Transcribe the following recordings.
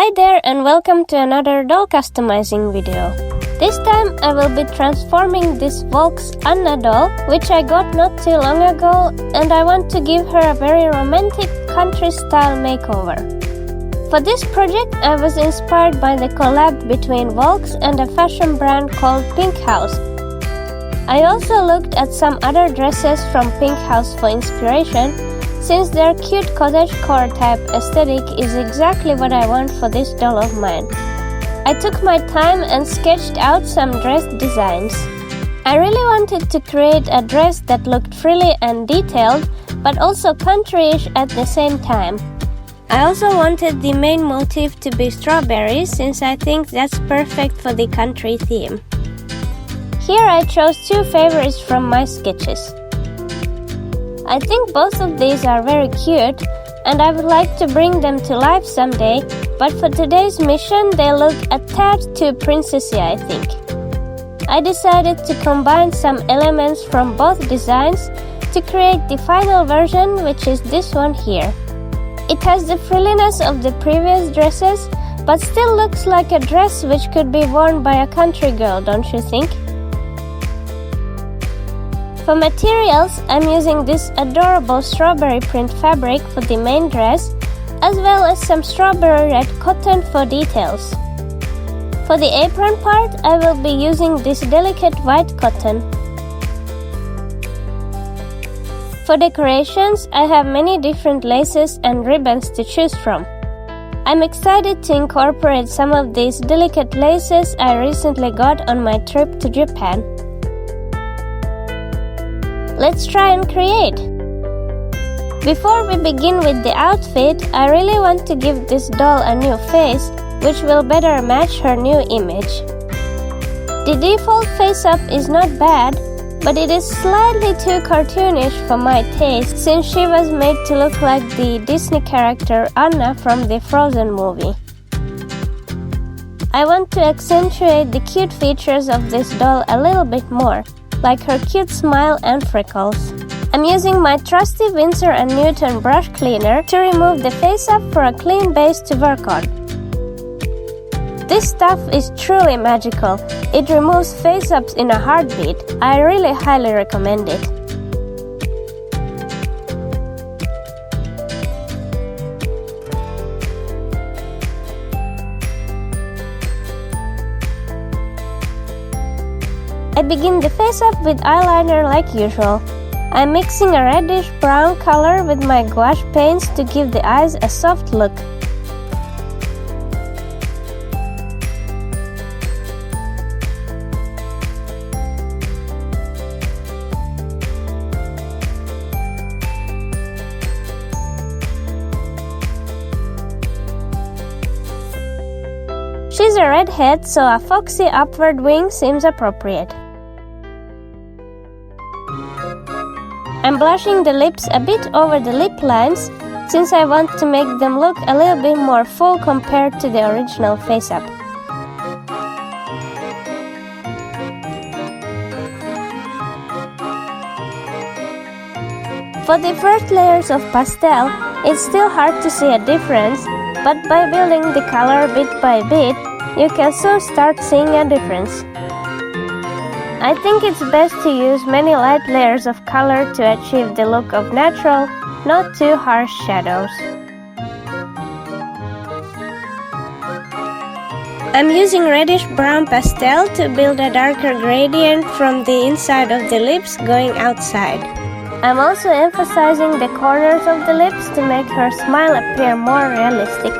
Hi there and welcome to another doll customizing video. This time I will be transforming this Volks Anna doll, which I got not too long ago, and I want to give her a very romantic country style makeover. For this project I was inspired by the collab between Volks and a fashion brand called Pink House. I also looked at some other dresses from Pink House for inspiration, since their cute cottagecore type aesthetic is exactly what I want for this doll of mine. I took my time and sketched out some dress designs. I really wanted to create a dress that looked frilly and detailed, but also countryish at the same time. I also wanted the main motif to be strawberries, since I think that's perfect for the country theme. Here I chose two favorites from my sketches. I think both of these are very cute and I would like to bring them to life someday, but for today's mission they look a tad too princessy, I think. I decided to combine some elements from both designs to create the final version, which is this one here. It has the frilliness of the previous dresses, but still looks like a dress which could be worn by a country girl, don't you think? For materials, I'm using this adorable strawberry print fabric for the main dress, as well as some strawberry red cotton for details. For the apron part, I will be using this delicate white cotton. For decorations, I have many different laces and ribbons to choose from. I'm excited to incorporate some of these delicate laces I recently got on my trip to Japan. Let's try and create! Before we begin with the outfit, I really want to give this doll a new face, which will better match her new image. The default face-up is not bad, but it is slightly too cartoonish for my taste, since she was made to look like the Disney character Anna from the Frozen movie. I want to accentuate the cute features of this doll a little bit more, like her cute smile and freckles. I'm using my trusty Winsor & Newton brush cleaner to remove the face-up for a clean base to work on. This stuff is truly magical. It removes face-ups in a heartbeat. I really highly recommend it. I begin the face-up with eyeliner like usual. I'm mixing a reddish-brown color with my gouache paints to give the eyes a soft look. She's a redhead, so a foxy upward wing seems appropriate. I'm blushing the lips a bit over the lip lines, since I want to make them look a little bit more full compared to the original face-up. For the first layers of pastel, it's still hard to see a difference, but by building the color bit by bit, you can soon start seeing a difference. I think it's best to use many light layers of color to achieve the look of natural, not too harsh shadows. I'm using reddish-brown pastel to build a darker gradient from the inside of the lips going outside. I'm also emphasizing the corners of the lips to make her smile appear more realistic.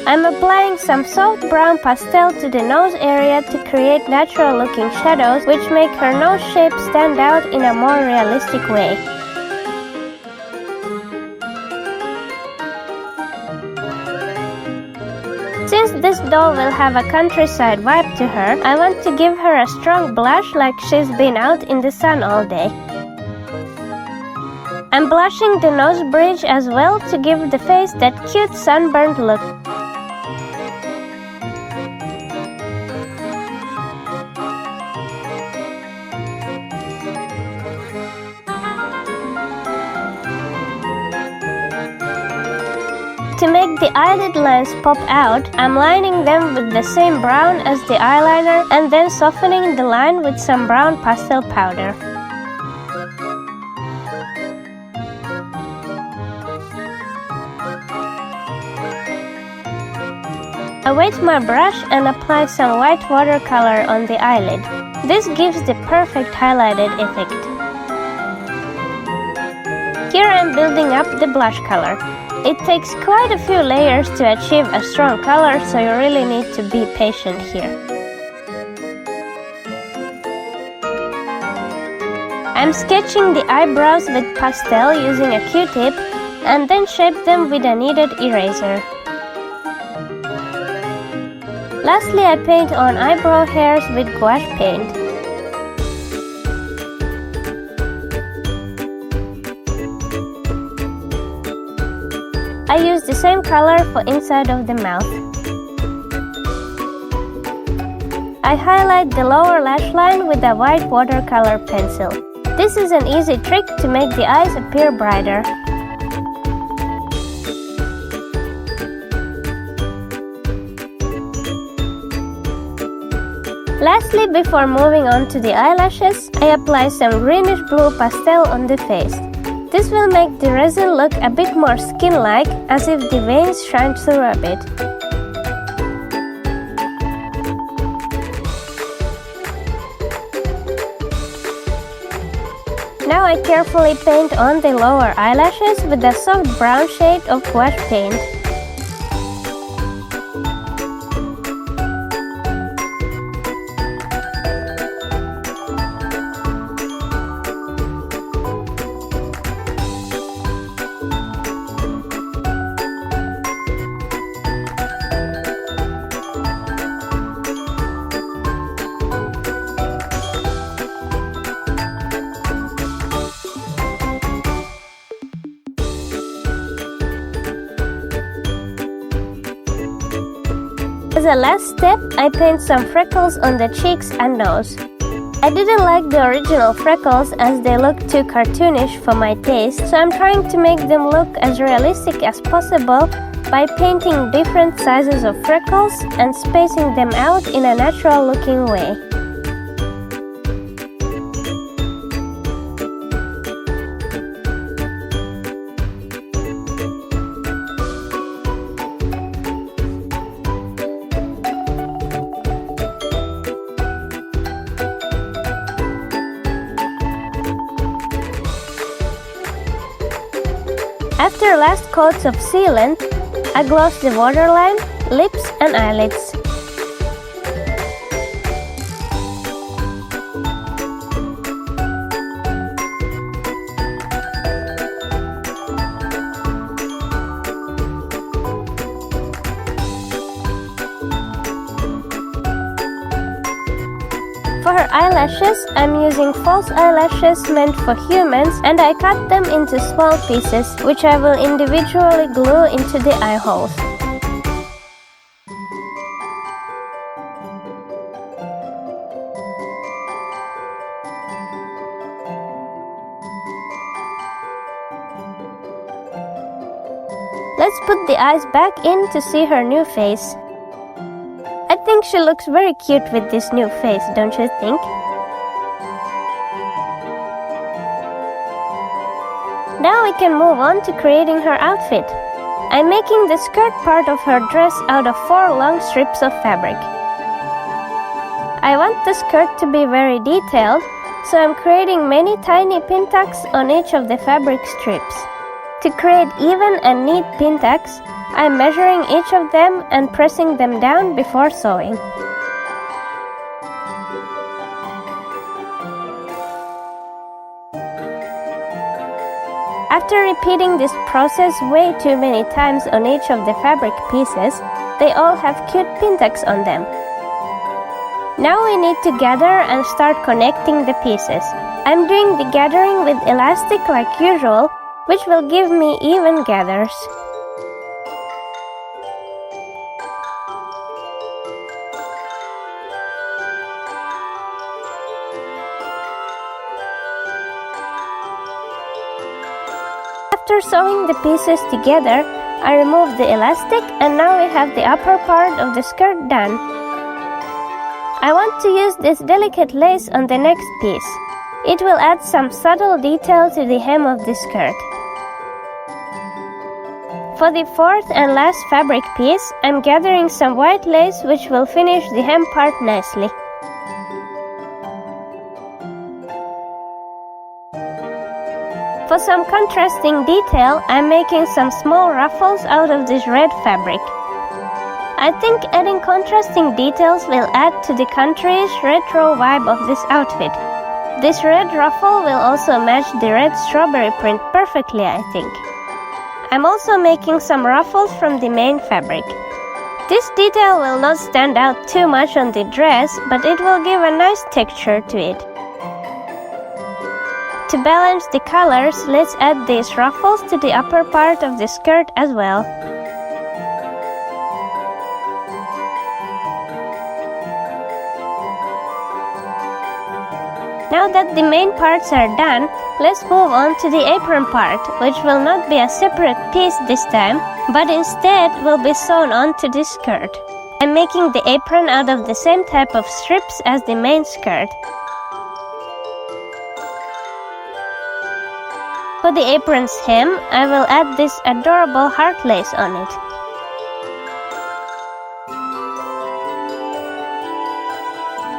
I'm applying some soft brown pastel to the nose area to create natural looking shadows which make her nose shape stand out in a more realistic way. Since this doll will have a countryside vibe to her, I want to give her a strong blush like she's been out in the sun all day. I'm blushing the nose bridge as well to give the face that cute sunburned look. make the eyelid lines pop out, I'm lining them with the same brown as the eyeliner and then softening the line with some brown pastel powder. I wet my brush and apply some white watercolor on the eyelid. This gives the perfect highlighted effect. Here I am building up the blush color. It takes quite a few layers to achieve a strong color, so you really need to be patient here. I'm sketching the eyebrows with pastel using a Q-tip and then shape them with a kneaded eraser. Lastly, I paint on eyebrow hairs with gouache paint. I use the same color for inside of the mouth. I highlight the lower lash line with a white watercolor pencil. This is an easy trick to make the eyes appear brighter. Lastly, before moving on to the eyelashes, I apply some greenish blue pastel on the face. This will make the resin look a bit more skin-like, as if the veins shine through a bit. Now I carefully paint on the lower eyelashes with a soft brown shade of gouache paint. As a last step, I paint some freckles on the cheeks and nose. I didn't like the original freckles as they look too cartoonish for my taste, so I'm trying to make them look as realistic as possible by painting different sizes of freckles and spacing them out in a natural looking way. After last coats of sealant, I gloss the waterline, lips and eyelids. For her eyelashes, I'm using false eyelashes meant for humans, and I cut them into small pieces, which I will individually glue into the eye holes. Let's put the eyes back in to see her new face. I think she looks very cute with this new face, don't you think? Now we can move on to creating her outfit. I'm making the skirt part of her dress out of 4 long strips of fabric. I want the skirt to be very detailed, so I'm creating many tiny pin tucks on each of the fabric strips. To create even and neat pin tucks, I'm measuring each of them and pressing them down before sewing. After repeating this process way too many times on each of the fabric pieces, they all have cute pin tucks on them. Now we need to gather and start connecting the pieces. I'm doing the gathering with elastic like usual, which will give me even gathers. After sewing the pieces together, I removed the elastic and now we have the upper part of the skirt done. I want to use this delicate lace on the next piece. It will add some subtle detail to the hem of the skirt. For the fourth and last fabric piece, I'm gathering some white lace which will finish the hem part nicely. For some contrasting detail, I'm making some small ruffles out of this red fabric. I think adding contrasting details will add to the countryish retro vibe of this outfit. This red ruffle will also match the red strawberry print perfectly, I think. I'm also making some ruffles from the main fabric. This detail will not stand out too much on the dress, but it will give a nice texture to it. To balance the colors, let's add these ruffles to the upper part of the skirt as well. Now that the main parts are done, let's move on to the apron part, which will not be a separate piece this time, but instead will be sewn onto the skirt. I'm making the apron out of the same type of strips as the main skirt. For the apron's hem, I will add this adorable heart lace on it.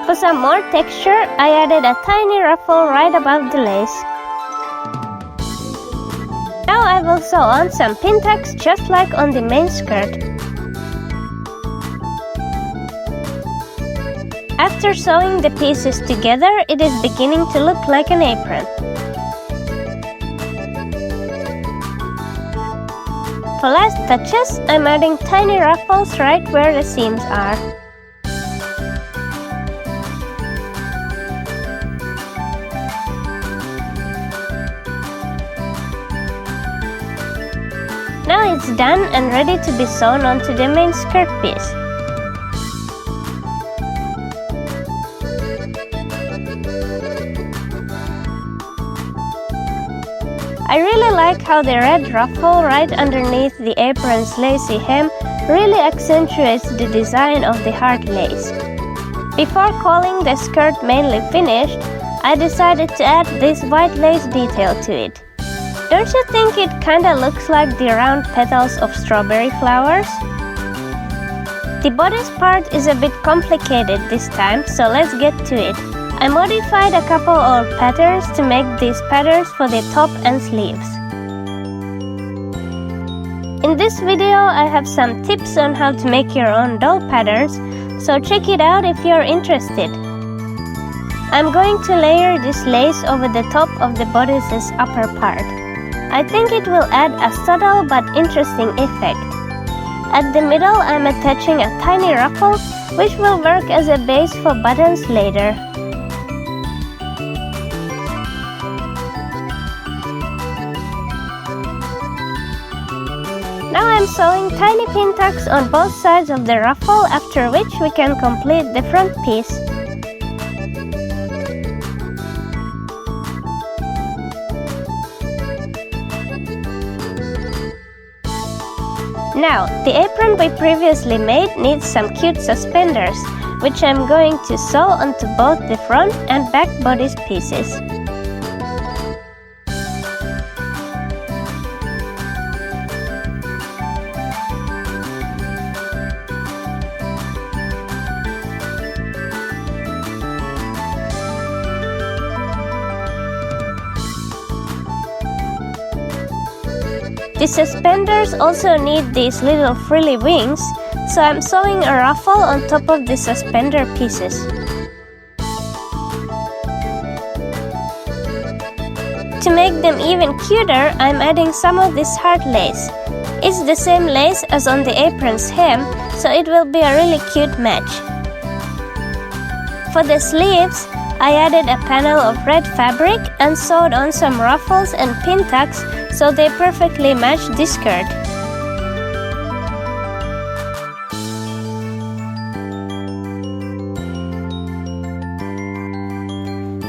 For some more texture, I added a tiny ruffle right above the lace. Now I will sew on some pin tacks just like on the main skirt. After sewing the pieces together, it is beginning to look like an apron. For last touches, I'm adding tiny ruffles right where the seams are. Now it's done and ready to be sewn onto the main skirt piece. I really like how the red ruffle right underneath the apron's lacy hem really accentuates the design of the heart lace. Before calling the skirt mainly finished, I decided to add this white lace detail to it. Don't you think it kinda looks like the round petals of strawberry flowers? The bodice part is a bit complicated this time, so let's get to it. I modified a couple old patterns to make these patterns for the top and sleeves. In this video, I have some tips on how to make your own doll patterns, so check it out if you're interested. I'm going to layer this lace over the top of the bodice's upper part. I think it will add a subtle but interesting effect. At the middle, I'm attaching a tiny ruffle, which will work as a base for buttons later. Now I'm sewing tiny pin tacks on both sides of the ruffle, after which we can complete the front piece. Now, the apron we previously made needs some cute suspenders, which I'm going to sew onto both the front and back bodice pieces. The suspenders also need these little frilly wings, so I'm sewing a ruffle on top of the suspender pieces. To make them even cuter, I'm adding some of this heart lace. It's the same lace as on the apron's hem, so it will be a really cute match. For the sleeves, I added a panel of red fabric and sewed on some ruffles and pin tacks so they perfectly match the skirt.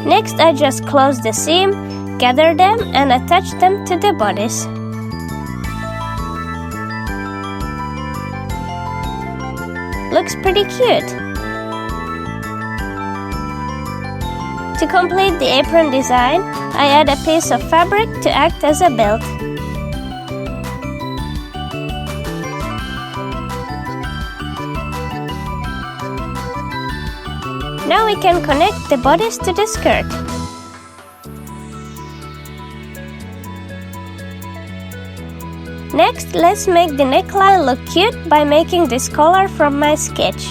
Next, I just close the seam, gather them and attach them to the bodice. looks pretty cute. To complete the apron design, I add a piece of fabric to act as a belt. Now we can connect the bodice to the skirt. Next, let's make the neckline look cute by making this collar from my sketch.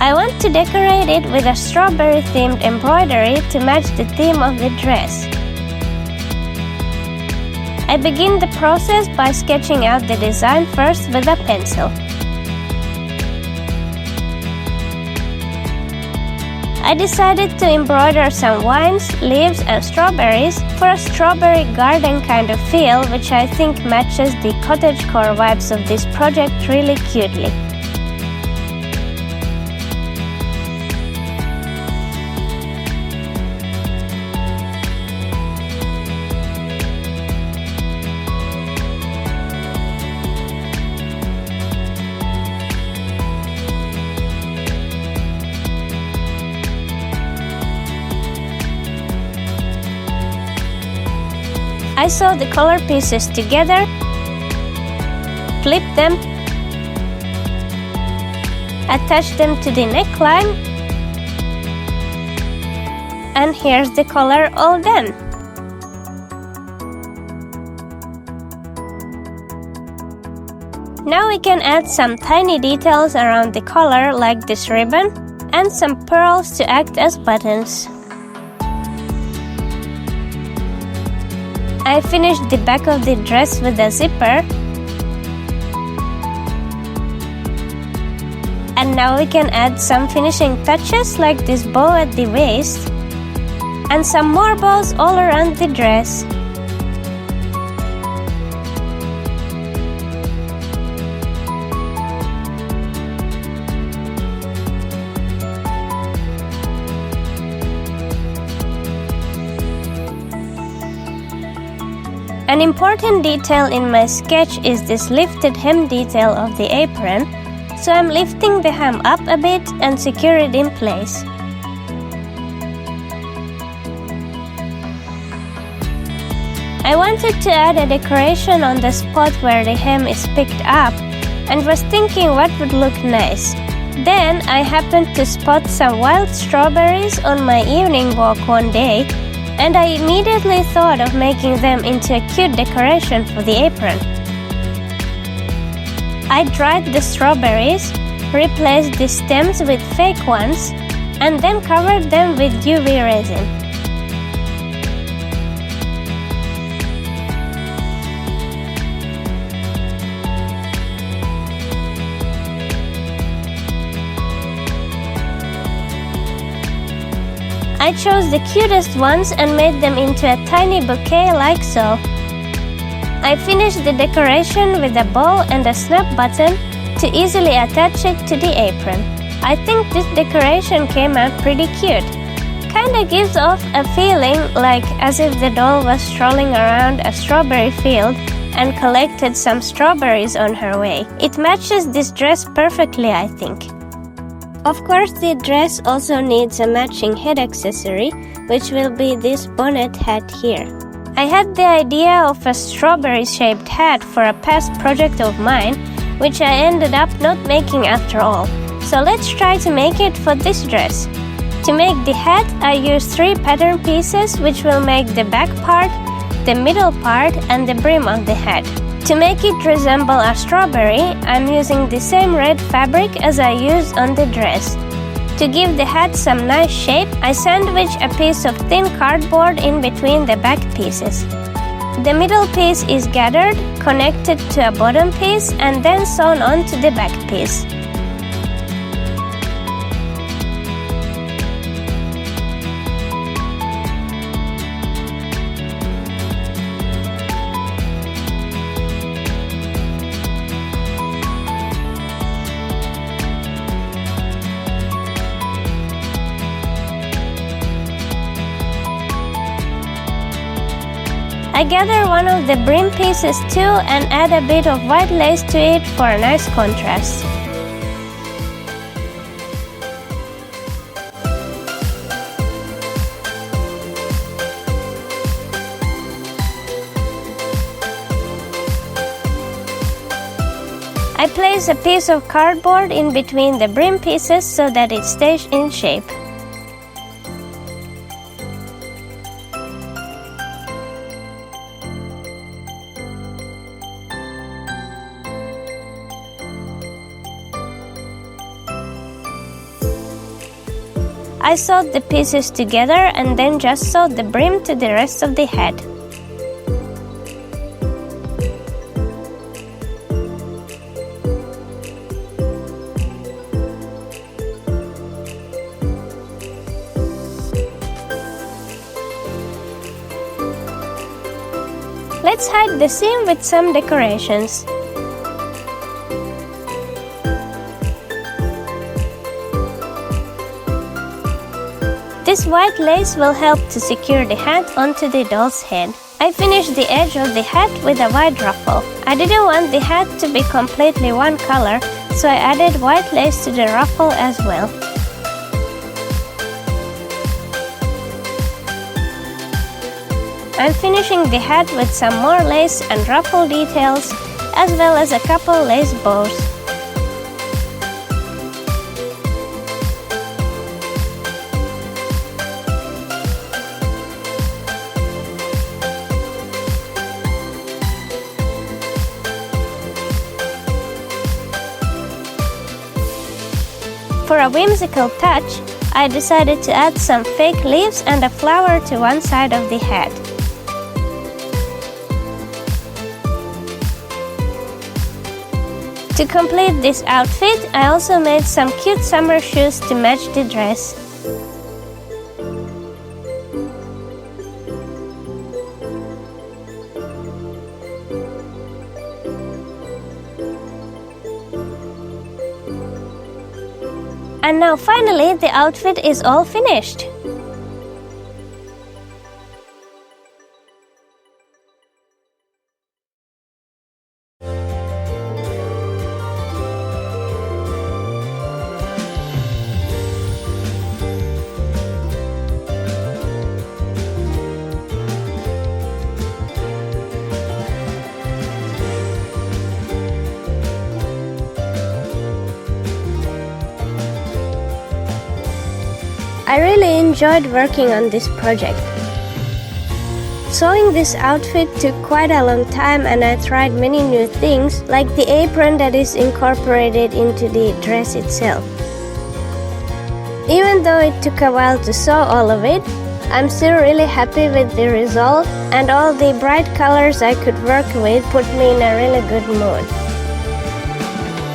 I want to decorate it with a strawberry-themed embroidery to match the theme of the dress. I begin the process by sketching out the design first with a pencil. I decided to embroider some vines, leaves and strawberries for a strawberry garden kind of feel, which I think matches the cottagecore vibes of this project really cutely. I sew the color pieces together, flip them, attach them to the neckline, and here's the collar all done. Now we can add some tiny details around the collar like this ribbon and some pearls to act as buttons. I finished the back of the dress with a zipper. And now we can add some finishing touches like this bow at the waist and some more bows all around the dress. An important detail in my sketch is this lifted hem detail of the apron, so I'm lifting the hem up a bit and secure it in place. I wanted to add a decoration on the spot where the hem is picked up and was thinking what would look nice. Then I happened to spot some wild strawberries on my evening walk one day, and I immediately thought of making them into a cute decoration for the apron. I dried the strawberries, replaced the stems with fake ones, and then covered them with UV resin. I chose the cutest ones and made them into a tiny bouquet like so. I finished the decoration with a bow and a snap button to easily attach it to the apron. I think this decoration came out pretty cute. Kinda gives off a feeling like as if the doll was strolling around a strawberry field and collected some strawberries on her way. It matches this dress perfectly, I think. Of course, the dress also needs a matching head accessory, which will be this bonnet hat here. I had the idea of a strawberry-shaped hat for a past project of mine, which I ended up not making after all. So let's try to make it for this dress. To make the hat, I used 3 pattern pieces, which will make the back part, the middle part, and the brim of the hat. To make it resemble a strawberry, I'm using the same red fabric as I used on the dress. To give the hat some nice shape, I sandwich a piece of thin cardboard in between the back pieces. The middle piece is gathered, connected to a bottom piece, and then sewn onto the back piece. I gather one of the brim pieces too and add a bit of white lace to it for a nice contrast. I place a piece of cardboard in between the brim pieces so that it stays in shape. I sewed the pieces together and then just sewed the brim to the rest of the head. Let's hide the seam with some decorations. This white lace will help to secure the hat onto the doll's head. I finished the edge of the hat with a white ruffle. I didn't want the hat to be completely one color, so I added white lace to the ruffle as well. I'm finishing the hat with some more lace and ruffle details, as well as a couple lace bows. For a whimsical touch, I decided to add some fake leaves and a flower to one side of the hat. To complete this outfit, I also made some cute summer shoes to match the dress. And now finally, the outfit is all finished. I really enjoyed working on this project. Sewing this outfit took quite a long time and I tried many new things, like the apron that is incorporated into the dress itself. Even though it took a while to sew all of it, I'm still really happy with the result, and all the bright colors I could work with put me in a really good mood.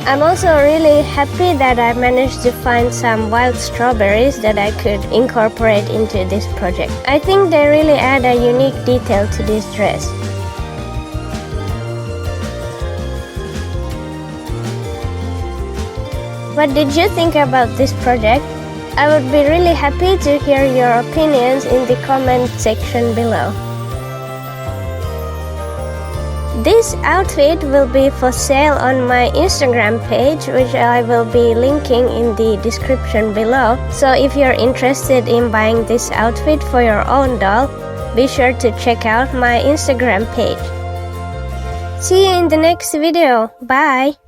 I'm also really happy that I managed to find some wild strawberries that I could incorporate into this project. I think they really add a unique detail to this dress. What did you think about this project? I would be really happy to hear your opinions in the comment section below. This outfit will be for sale on my Instagram page, which I will be linking in the description below. So if you're interested in buying this outfit for your own doll, be sure to check out my Instagram page. See you in the next video. Bye!